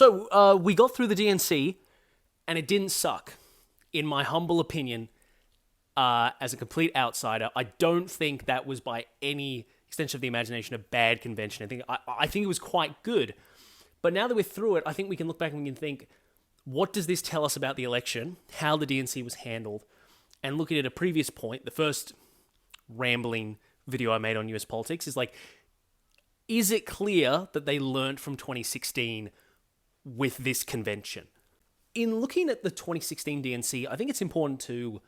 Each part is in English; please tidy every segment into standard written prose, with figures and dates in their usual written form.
So we got through the DNC, and it didn't suck. In my humble opinion, as a complete outsider, I don't think that was by any extension of the imagination a bad convention. I think it was quite good. But now that we're through it, I think we can look back and we can think, what does this tell us about the election, how the DNC was handled, and looking at a previous point, the first rambling video I made on US politics is like, is it clear that they learned from 2016 with this convention? In looking at the 2016 DNC, I think it's important to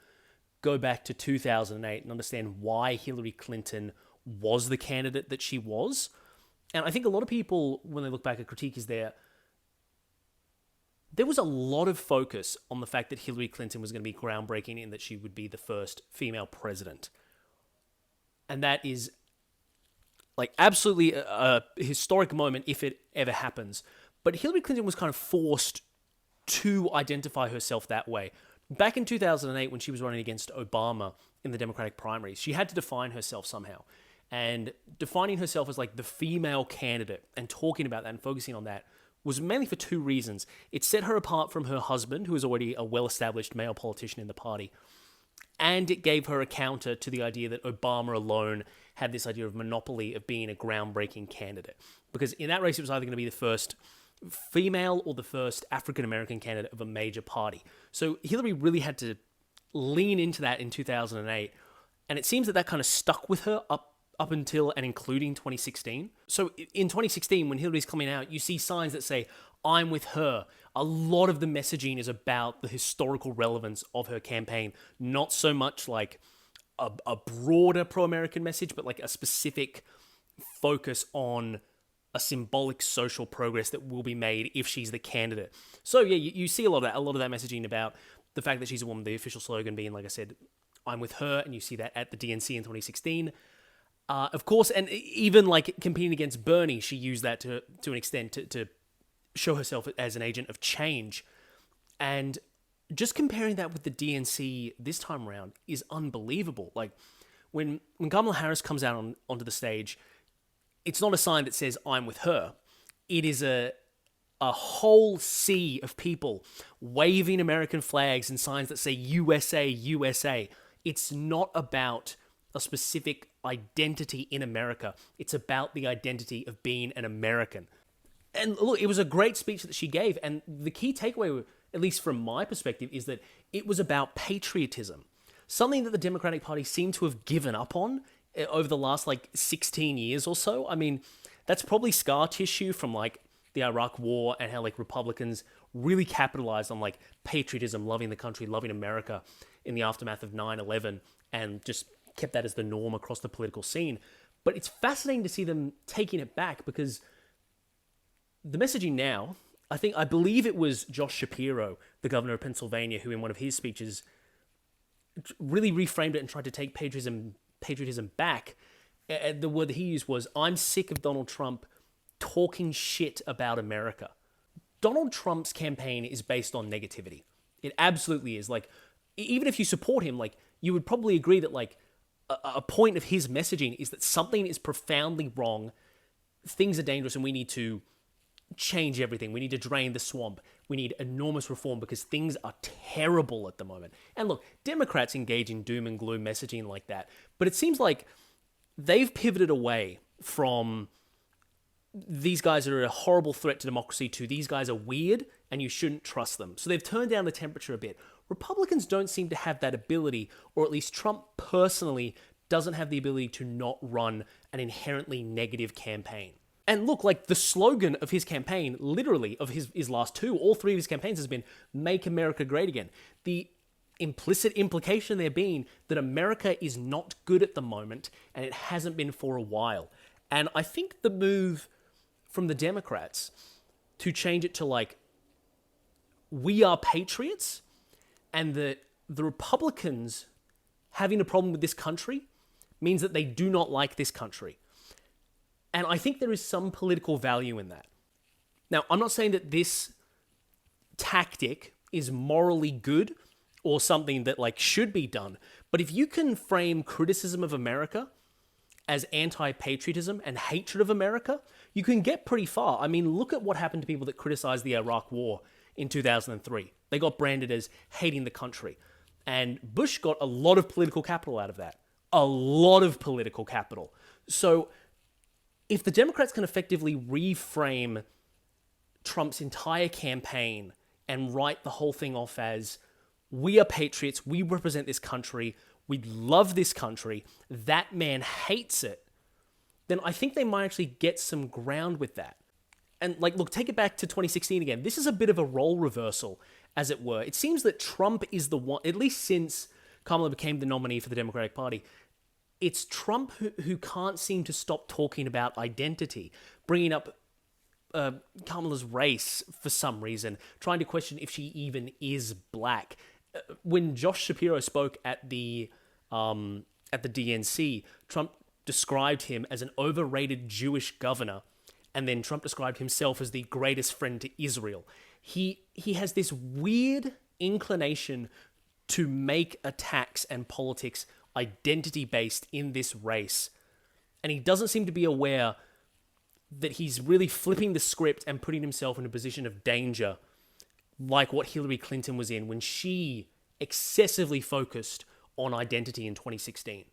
go back to 2008 and understand why Hillary Clinton was the candidate that she was. And I think a lot of people, when they look back at critique, is there was a lot of focus on the fact that Hillary Clinton was going to be groundbreaking in that she would be the first female president. And that is like absolutely a historic moment if it ever happens. But Hillary Clinton was kind of forced to identify herself that way. Back in 2008, when she was running against Obama in the Democratic primaries, she had to define herself somehow. And defining herself as like the female candidate and talking about that and focusing on that was mainly for two reasons. It set her apart from her husband, who was already a well-established male politician in the party, and it gave her a counter to the idea that Obama alone had this idea of monopoly of being a groundbreaking candidate. Because in that race, it was either going to be the first female or the first African-American candidate of a major party. So Hillary really had to lean into that in 2008, and it seems that that kind of stuck with her up until and including 2016. So in 2016, when Hillary's coming out, you see signs that say, I'm with her. A lot of the messaging is about the historical relevance of her campaign, not so much like a broader pro-American message, but like a specific focus on a symbolic social progress that will be made if she's the candidate. So yeah, you see a lot of that messaging about the fact that she's a woman, the official slogan being, like I said, I'm with her, and you see that at the DNC in 2016. Of course, and even like competing against Bernie, she used that to an extent to show herself as an agent of change. And just comparing that with the DNC this time around is unbelievable. Like when Kamala Harris comes out onto the stage, it's not a sign that says I'm with her. It is a whole sea of people waving American flags and signs that say USA, USA. It's not about a specific identity in America. It's about the identity of being an American. And look, it was a great speech that she gave. And the key takeaway, at least from my perspective, is that it was about patriotism. Something that the Democratic Party seemed to have given up on over the last 16 years or so. I mean, that's probably scar tissue from the Iraq War and how Republicans really capitalized on patriotism, loving the country, loving America in the aftermath of 9/11, and just kept that as the norm across the political scene. But it's fascinating to see them taking it back, because the messaging now, I believe it was Josh Shapiro, the governor of Pennsylvania, who in one of his speeches really reframed it and tried to take patriotism back. The word that he used was, I'm sick of Donald Trump talking shit about America. Donald Trump's campaign is based on negativity. It absolutely is. Even if you support him, you would probably agree that a point of his messaging is that something is profoundly wrong, things are dangerous, and we need to change everything. We need to drain the swamp. We need enormous reform because things are terrible at the moment. And look, Democrats engage in doom and gloom messaging like that, but it seems like they've pivoted away from these guys are a horrible threat to democracy to these guys are weird and you shouldn't trust them. So they've turned down the temperature a bit. Republicans don't seem to have that ability, or at least Trump personally doesn't have the ability to not run an inherently negative campaign. And look, the slogan of his campaign, literally, of his last two, all three of his campaigns has been, Make America Great Again. The implicit implication there being that America is not good at the moment, and it hasn't been for a while. And I think the move from the Democrats to change it to we are patriots, and that the Republicans having a problem with this country means that they do not like this country. And I think there is some political value in that. Now, I'm not saying that this tactic is morally good or something that should be done, but if you can frame criticism of America as anti-patriotism and hatred of America, you can get pretty far. I mean, look at what happened to people that criticized the Iraq War in 2003. They got branded as hating the country. And Bush got a lot of political capital out of that. A lot of political capital. So if the Democrats can effectively reframe Trump's entire campaign and write the whole thing off as, we are patriots, we represent this country, we love this country, that man hates it, then I think they might actually get some ground with that. And like, look, take it back to 2016 again. This is a bit of a role reversal, as it were. It seems that Trump is the one, at least since Kamala became the nominee for the Democratic Party, it's Trump who can't seem to stop talking about identity, bringing up Kamala's race for some reason, trying to question if she even is black. When Josh Shapiro spoke at the DNC, Trump described him as an overrated Jewish governor, and then Trump described himself as the greatest friend to Israel. He has this weird inclination to make attacks and politics identity-based in this race, and he doesn't seem to be aware that he's really flipping the script and putting himself in a position of danger, like what Hillary Clinton was in when she excessively focused on identity in 2016.